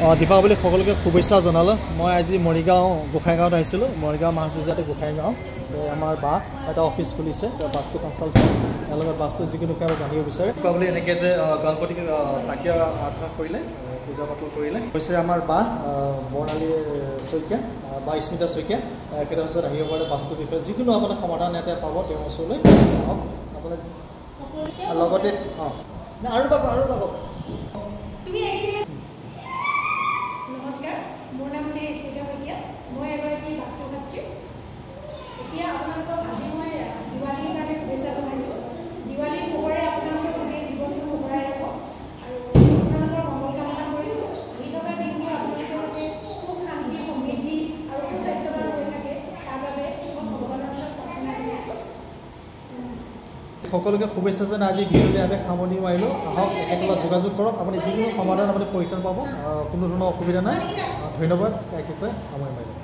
দীপাৱলী সকলোকে শুভেচ্ছা জনালোঁ। মই আজি মৰিগাঁও গোসাইগাঁৱত আহিছিলোঁ। মৰিগাঁও মাছ বজাৰতে গোসাইগাঁও আমাৰ বা এটা অফিচ খুলিছে, বাস্তু কনচালটেণ্ট। ইয়াৰ লগত বাস্তু যিকোনো কাম জানিব বিচাৰে। দীপাৱলী এনেকৈ যে গণপতিক চাকি আৰাধনা কৰিলে, পূজা পাতল কৰিলে হৈছে আমাৰ বা বৰ্ণালী শইকীয়া বা স্মিতা শইকীয়া। একেটা ওচৰত আহিব পাৰে বাস্তুৰ বিষয়ে যিকোনো আপোনাৰ সমাধান এটা পাব তেওঁৰ ওচৰলৈ আহক। আপোনাৰ লগতে আৰু পাব নমস্কাৰ, মোৰ নাম শ্ৰী স্মিতা শইকীয়া। মই এগৰাকী বাস্তুশাস্ত্ৰী। এতিয়া আপোনালোকক আজি মই দিৱালীৰ কাৰণে শুভেচ্ছা জনাইছোঁ। দিৱালীৰ পোহৰে আপোনালোকৰ গোটেই জীৱনটো পোহৰাই ৰাখক আৰু আপোনালোকৰ মংগল কামনা কৰিছোঁ। আহি থকা দিনবোৰ আপোনালোকৰ সুখ শান্তি সমৃদ্ধি আৰু সুস্বাস্থ্যৱান হৈ থাকে, তাৰ বাবে মই ভগৱানৰ ওচৰত প্ৰাৰ্থনা জনাইছোঁ। সকলোকে শুভেচ্ছা জনাই আজি বিহুলৈ ইয়াতে সামৰণি মাৰিলোঁ। আহক একেলগে যোগাযোগ কৰক, আপুনি যিকোনো সমাধান আপুনি পৰিত্ৰাণ পাব, কোনো ধৰণৰ অসুবিধা নাই। ধন্যবাদ। একেকৈ সামৰণি মাৰিলোঁ।